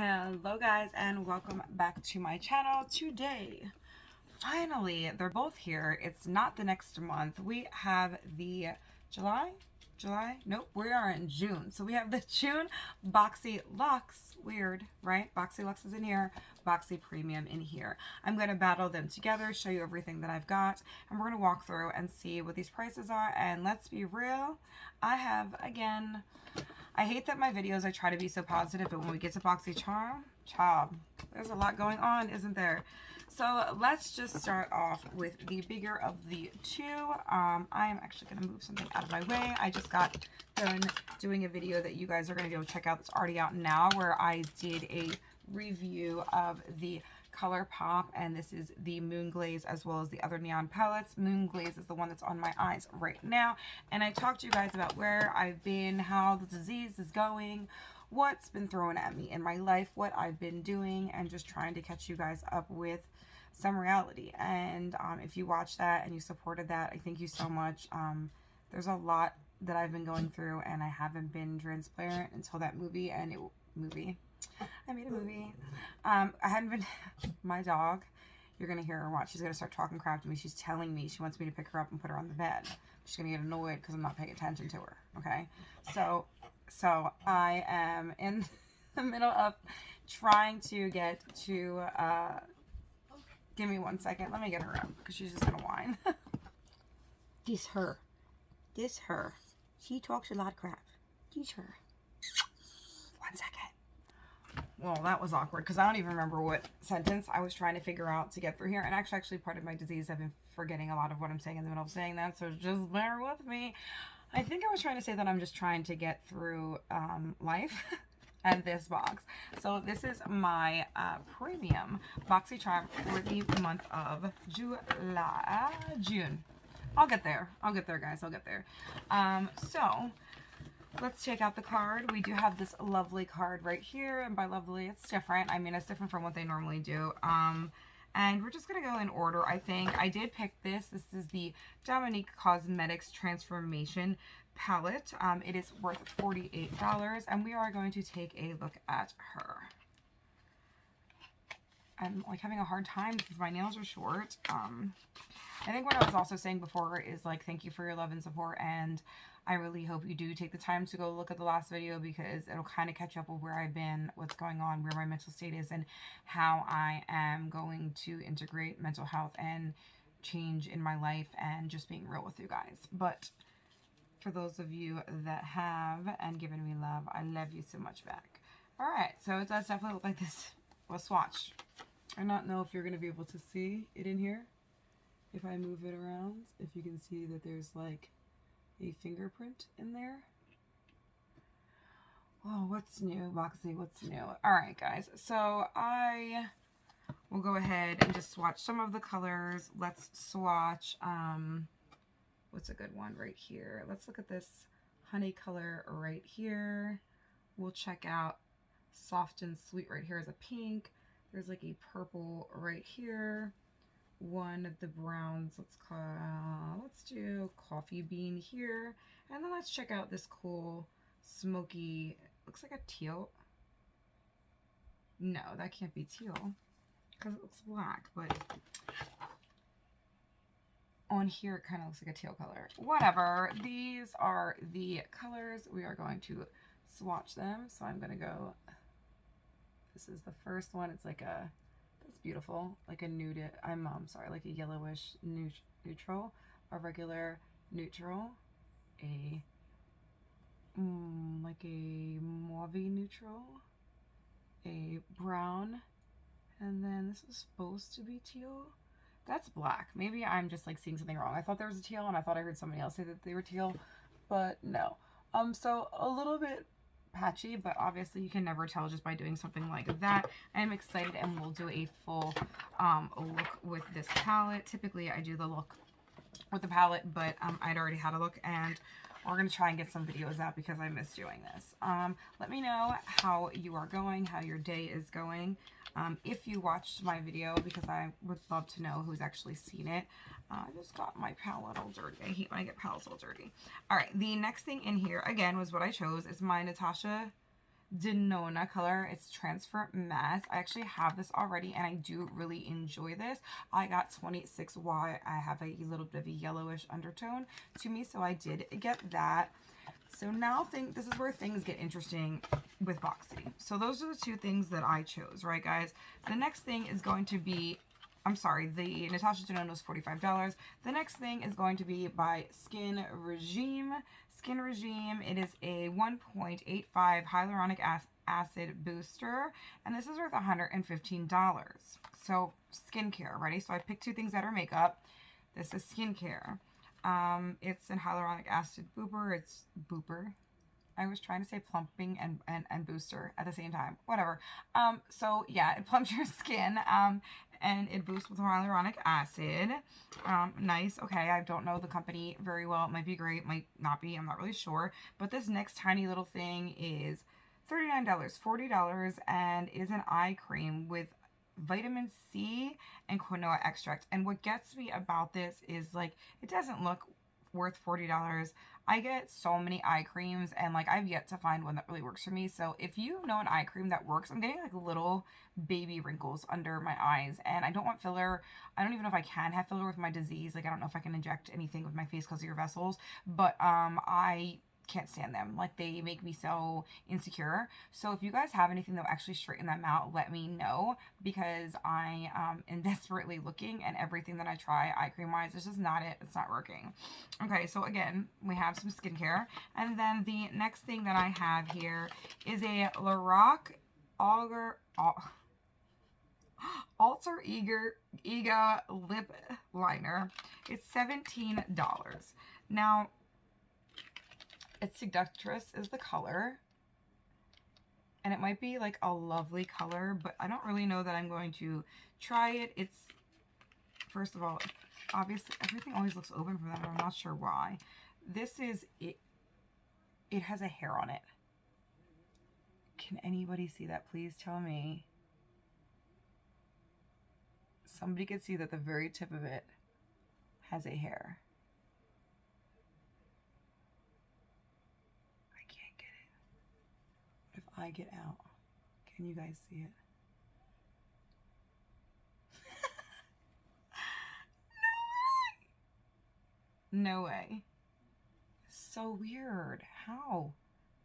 Hello guys and welcome back to my channel. Today, finally, they're both here. It's not the next month. We have the July? Nope, we are in June. So we have the June Boxy Luxe. Weird, right? Boxy Luxe is in here, Boxy Premium in here. I'm going to battle them together, show you everything that I've got, and we're going to walk through and see what these prices are. And let's be real, I have, again, I hate that my videos, I try to be so positive, but when we get to BoxyCharm, there's a lot going on, isn't there? So let's just start off with the bigger of the two. I am actually going to move something out of my way. I just got done doing a video that you guys are going to be able to check out that's already out now, where I did a review of the ColourPop, and this is the Moon Glaze as well as the other neon palettes. Moon Glaze is the one that's on my eyes right now, and I talked to you guys about where I've been, how the disease is going, what's been thrown at me in my life, what I've been doing, and just trying to catch you guys up with some reality. And if you watched that and you supported that, I thank you so much. There's a lot that I've been going through, and I haven't been transparent until that movie. And I made a movie. I hadn't been, my dog, you're going to hear her watch. She's going to start talking crap to me. She's telling me she wants me to pick her up and put her on the bed. She's going to get annoyed because I'm not paying attention to her. Okay. So I am in the middle of trying to get to, give me 1 second. Let me get her up because she's just going to whine. This her. She talks a lot of crap. This her. 1 second. Well, that was awkward because I don't even remember what sentence I was trying to figure out to get through here. And actually part of my disease, I've been forgetting a lot of what I'm saying in the middle of saying that, so just bear with me. I think I was trying to say that I'm just trying to get through life and this box. So this is my premium BoxyCharm for the month of June. I'll get there, guys. I'll get there. So let's check out the card. We do have this lovely card right here, and by lovely, it's different. I mean, it's different from what they normally do. And we're just going to go in order, I think. I did pick this. This is the Dominique Cosmetics Transformation Palette. It is worth $48, and we are going to take a look at her. I'm like having a hard time because my nails are short. I think what I was also saying before is like, thank you for your love and support, and I really hope you do take the time to go look at the last video because it'll kind of catch up with where I've been, what's going on, where my mental state is, and how I am going to integrate mental health and change in my life and just being real with you guys. But for those of you that have and given me love, I love you so much back. All right, so it does definitely look like this. We'll swatch. I don't know if you're going to be able to see it in here. If I move it around, if you can see that there's like a fingerprint in there. Oh, what's new, Boxy? What's new? All right, guys. So I will go ahead and just swatch some of the colors. Let's swatch, what's a good one right here? Let's look at this honey color right here. We'll check out soft and sweet right here is a pink. There's like a purple right here. One of the browns, let's do coffee bean here, and then let's check out this cool smoky, looks like a teal. No, that can't be teal because it looks black, but on here it kind of looks like a teal color. Whatever, these are the colors. We are going to swatch them. So I'm gonna go, this is the first one. It's like a, that's beautiful, like a nude, I'm sorry, like a yellowish neutral, a regular neutral, a like a mauve neutral, a brown, and then this is supposed to be teal. That's black. Maybe I'm just like seeing something wrong. I thought there was a teal, and I thought I heard somebody else say that they were teal, but no. So a little bit patchy, but obviously you can never tell just by doing something like that. I'm excited, and we'll do a full look with this palette. Typically I do the look with the palette, but I'd already had a look, and we're going to try and get some videos out because I miss doing this. Let me know how you are going, how your day is going. If you watched my video, because I would love to know who's actually seen it. I just got my palette all dirty. I hate when I get palettes all dirty. All right, the next thing in here, again, was what I chose. It's my Natasha Denona color. It's Transfer Matte. I actually have this already and I do really enjoy this. I got 26Y. I have a little bit of a yellowish undertone to me, so I did get that. So now this is where things get interesting with Boxy. So those are the two things that I chose, right, guys? The next thing is going to be, I'm sorry, the Natasha Denona was $45. The next thing is going to be by Skin Regime. Skin Regime, it is a 1.85 hyaluronic acid booster, and this is worth $115. So skincare, ready? So I picked two things that are makeup. This is skincare. It's an hyaluronic acid booper. It's booper. I was trying to say plumping and booster at the same time. Whatever. So yeah, it plumps your skin. And it boosts with hyaluronic acid. Nice. Okay, I don't know the company very well. It might be great, might not be. I'm not really sure. But this next tiny little thing is $39, $40, and is an eye cream with vitamin C and quinoa extract. And what gets me about this is, like, it doesn't look worth $40. I get so many eye creams and like I've yet to find one that really works for me. So if you know an eye cream that works, I'm getting like little baby wrinkles under my eyes and I don't want filler. I don't even know if I can have filler with my disease. Like I don't know if I can inject anything with my face because of your vessels, but I can't stand them. Like they make me so insecure. So if you guys have anything that will actually straighten them out, let me know, because I am desperately looking and everything that I try eye cream wise, it's just not it. It's not working. Okay, so again, we have some skincare. And then the next thing that I have here is a Lorac Alter Ego lip liner. It's $17. Now, it's Seductress is the color, and it might be like a lovely color, but I don't really know that I'm going to try it. It's, first of all, obviously everything always looks open for that, and I'm not sure why. This is it. It has a hair on it. Can anybody see that? Please tell me. Somebody could see that the very tip of it has a hair. If I get out, can you guys see it? No way. So weird. How?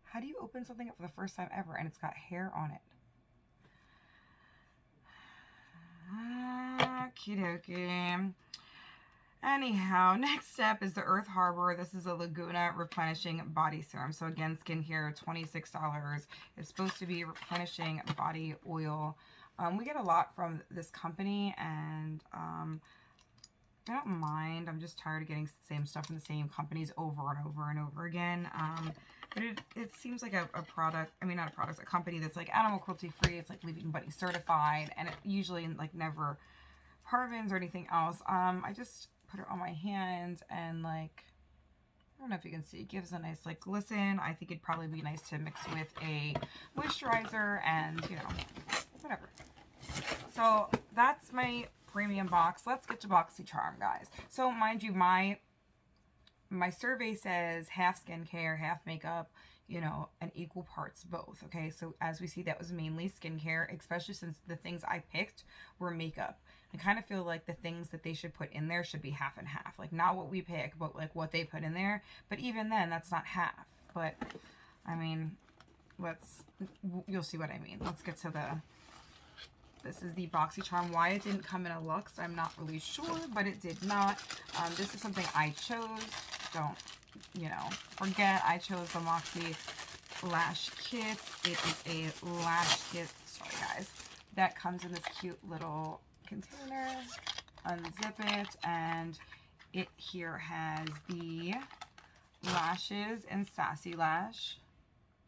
How do you open something up for the first time ever and it's got hair on it? Okie dokie. Anyhow, next step is the Earth Harbor. This is a Laguna Replenishing Body Serum. So again, skincare, $26. It's supposed to be replenishing body oil. We get a lot from this company, and I don't mind. I'm just tired of getting the same stuff from the same companies over and over and over again. But it seems like a product, I mean not a product, a company that's like animal cruelty free. It's like Leaving Buddy certified, and it usually like never parabens or anything else. I just put it on my hands and like, I don't know if you can see, it gives a nice like glisten. I think it'd probably be nice to mix with a moisturizer and, you know, whatever. So that's my premium box. Let's get to BoxyCharm, guys. So mind you, my survey says half skincare, half makeup, you know, and equal parts both. Okay, so as we see, that was mainly skincare, especially since the things I picked were makeup. I kind of feel like the things that they should put in there should be half and half. Like not what we pick, but like what they put in there. But even then, that's not half. But I mean, you'll see what I mean. Let's get to this is the BoxyCharm. Why it didn't come in a Luxe, I'm not really sure, but it did not. This is something I chose. Don't, you know, forget I chose the Moxie Lash Kit. It is a lash kit, sorry guys, that comes in this cute little container. Unzip it, and it here has the lashes in Sassy Lash.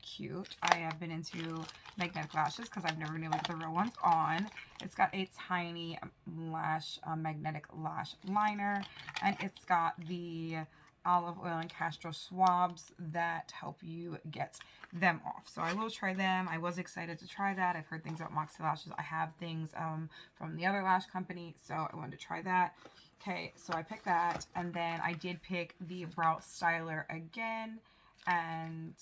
Cute. I have been into magnetic lashes because I've never been able to get the real ones on. It's got a tiny lash magnetic lash liner, and it's got the olive oil and castor swabs that help you get them off. So I will try them. I was excited to try that. I've heard things about Moxie lashes. I have things from the other lash company, so I wanted to try that. Okay, so I picked that, and then I did pick the brow styler again, and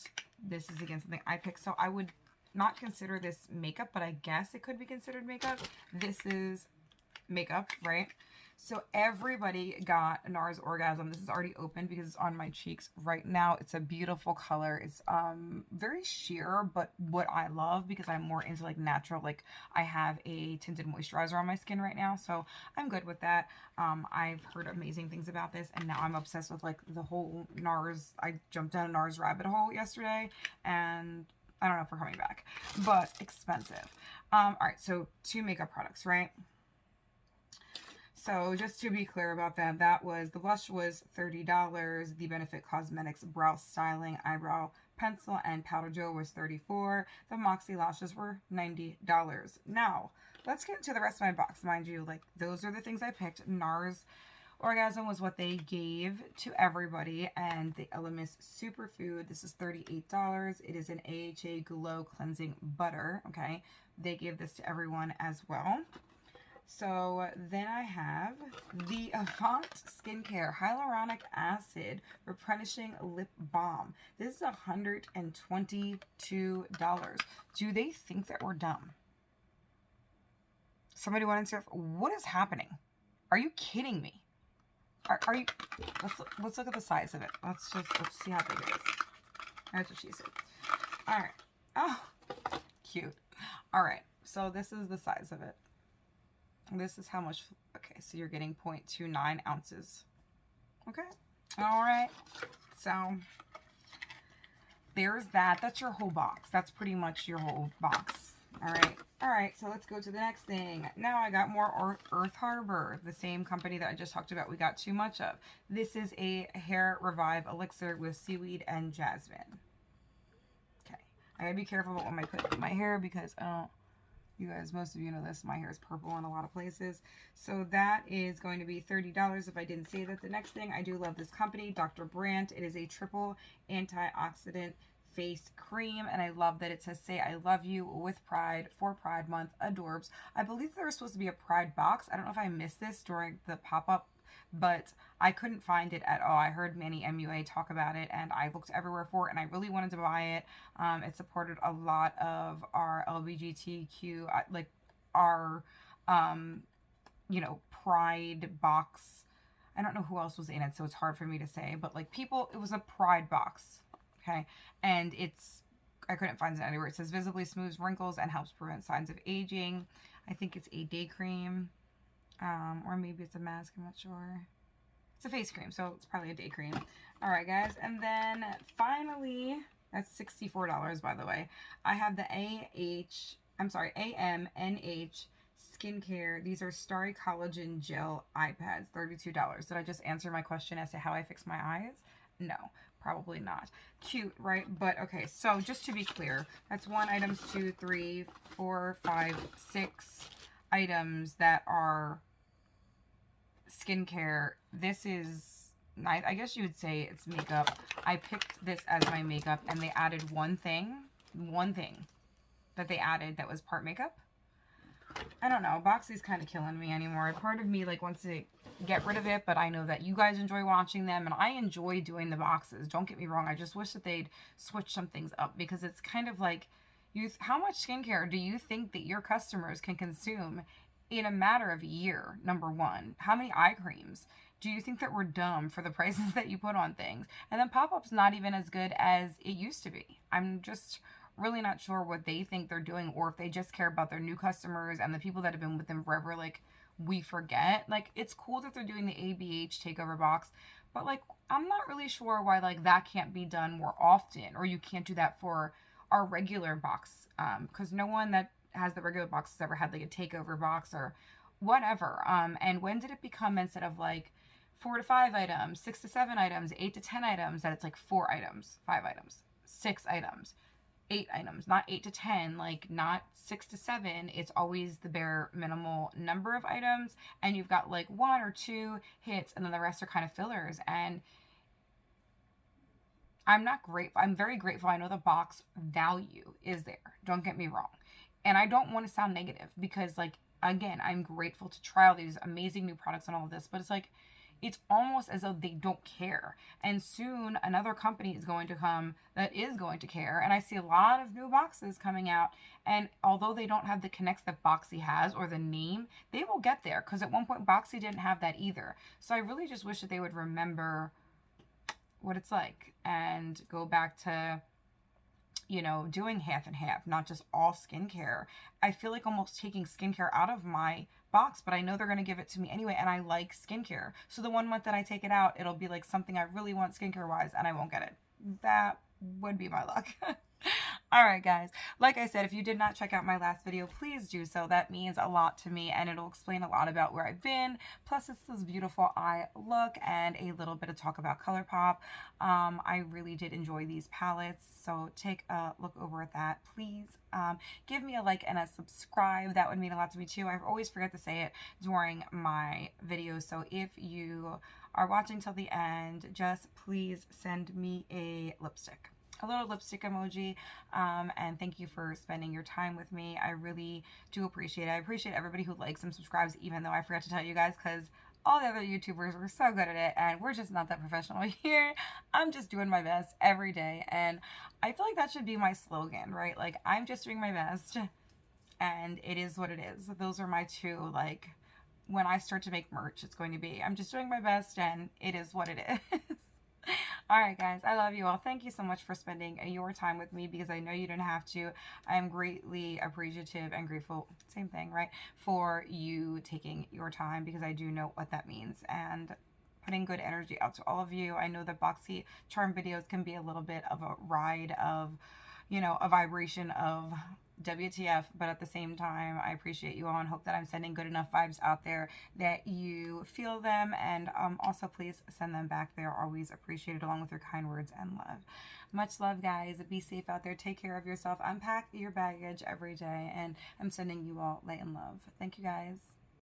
this is again something I picked. So I would not consider this makeup, but I guess it could be considered makeup. This is makeup, right? So everybody got Nars Orgasm. This is already open because it's on my cheeks right now. It's a beautiful color. It's very sheer, but what I love, because I'm more into like natural, like I have a tinted moisturizer on my skin right now, so I'm good with that. I've heard amazing things about this, and now I'm obsessed with like the whole Nars. I jumped down a Nars rabbit hole yesterday, and I don't know if we're coming back, but expensive. All right, so 2 makeup products, right? So just to be clear about that, the blush was $30. The Benefit Cosmetics Brow Styling Eyebrow Pencil and Powder Gel was $34. The Moxie Lashes were $90. Now, let's get into the rest of my box. Mind you, like, those are the things I picked. Nars Orgasm was what they gave to everybody, and the Elemis Superfood, this is $38. It is an AHA Glow Cleansing Butter, okay? They gave this to everyone as well. So then I have the Avant Skincare Hyaluronic Acid Replenishing Lip Balm. This is $122. Do they think that we're dumb? Somebody want to answer, what is happening? Are you kidding me? Are you, let's look at the size of it. Let's see how big it is. That's what she said. All right. Oh, cute. All right. So this is the size of it. This is how much, okay, so you're getting 0.29 ounces. Okay, all right, so there's that. That's your whole box. That's pretty much your whole box. All right, so let's go to the next thing. Now I got more Earth Harbor, the same company that I just talked about we got too much of. This is a Hair Revive Elixir with seaweed and jasmine. Okay, I gotta be careful about what I put in my hair because I don't, you guys, most of you know this, my hair is purple in a lot of places. So that is going to be $30 if I didn't say that. The next thing, I do love this company, Dr. Brandt. It is a triple antioxidant face cream, and I love that it says "Say I Love You with Pride" for Pride Month. Adorbs. I believe there was supposed to be a Pride box. I don't know if I missed this during the pop-up, but I couldn't find it at all. I heard Manny MUA talk about it, and I looked everywhere for it, and I really wanted to buy it. It supported a lot of our LGBTQ, like our, you know, Pride box. I don't know who else was in it, so it's hard for me to say, but like people, it was a Pride box, okay? And I couldn't find it anywhere. It says visibly smooths wrinkles and helps prevent signs of aging. I think it's a day cream. Or maybe it's a mask, I'm not sure. It's a face cream, so it's probably a day cream. All right, guys, and then finally, that's $64, by the way. I have the AMNH Skincare. These are Starry Collagen Gel eye pads, $32. Did I just answer my question as to how I fix my eyes? No, probably not. Cute, right? But okay, so just to be clear, that's 1 item, 2, 3, 4, 5, 6 items that are skincare. This is nice. I guess you would say it's makeup. I picked this as my makeup, and they added one thing that they added that was part makeup. I don't know. Boxy's kind of killing me anymore. Part of me like wants to get rid of it, but I know that you guys enjoy watching them, and I enjoy doing the boxes. Don't get me wrong. I just wish that they'd switch some things up, because it's kind of like, how much skincare do you think that your customers can consume in a matter of a year? Number one, how many eye creams? Do you think that we're dumb for the prices that you put on things? And then pop-up's not even as good as it used to be. I'm just really not sure what they think they're doing, or if they just care about their new customers and the people that have been with them forever. Like, we forget. Like, it's cool that they're doing the ABH takeover box, but like, I'm not really sure why like that can't be done more often, or you can't do that for our regular box, because no one that has the regular box has ever had like a takeover box or whatever. And when did it become, instead of like 4 to 5 items, 6 to 7 items, 8 to 10 items, that it's like 4 items, 5 items, 6 items, 8 items, not 8 to 10, like not 6 to 7. It's always the bare minimal number of items, and you've got like 1 or 2 hits, and then the rest are kind of fillers. And I'm not grateful. I'm very grateful. I know the box value is there. Don't get me wrong. And I don't want to sound negative, because like, again, I'm grateful to try all these amazing new products and all of this, but it's like, it's almost as though they don't care. And soon another company is going to come that is going to care. And I see a lot of new boxes coming out. And although they don't have the connects that Boxy has or the name, they will get there. Because at one point, Boxy didn't have that either. So I really just wish that they would remember what it's like and go back to, you know, doing half and half, not just all skincare. I feel like almost taking skincare out of my box, but I know they're going to give it to me anyway, and I like skincare. So the 1 month that I take it out, it'll be like something I really want skincare wise, and I won't get it. That would be my luck. All right, guys. Like I said, if you did not check out my last video, please do so. That means a lot to me, and it'll explain a lot about where I've been. Plus, it's this beautiful eye look and a little bit of talk about ColourPop. I really did enjoy these palettes, so take a look over at that. Please give me a like and a subscribe. That would mean a lot to me, too. I always forget to say it during my videos, so if you are watching till the end, just please send me a lipstick. A little lipstick emoji, and thank you for spending your time with me. I really do appreciate it. I appreciate everybody who likes and subscribes, even though I forgot to tell you guys, because all the other YouTubers were so good at it, and we're just not that professional here. I'm just doing my best every day, and I feel like that should be my slogan, right? Like, I'm just doing my best, and it is what it is. Those are my two, like, when I start to make merch, it's going to be, I'm just doing my best, and it is what it is. All right, guys, I love you all. Thank you so much for spending your time with me, because I know you didn't have to. I'm greatly appreciative and grateful, same thing, right, for you taking your time, because I do know what that means, and putting good energy out to all of you. I know that BoxyCharm videos can be a little bit of a ride of, you know, a vibration of WTF, but at the same time, I appreciate you all and hope that I'm sending good enough vibes out there that you feel them, and also please send them back. They are always appreciated, along with your kind words and love. Much love, guys. Be safe out there. Take care of yourself. Unpack your baggage every day, and I'm sending you all light and love. Thank you, guys.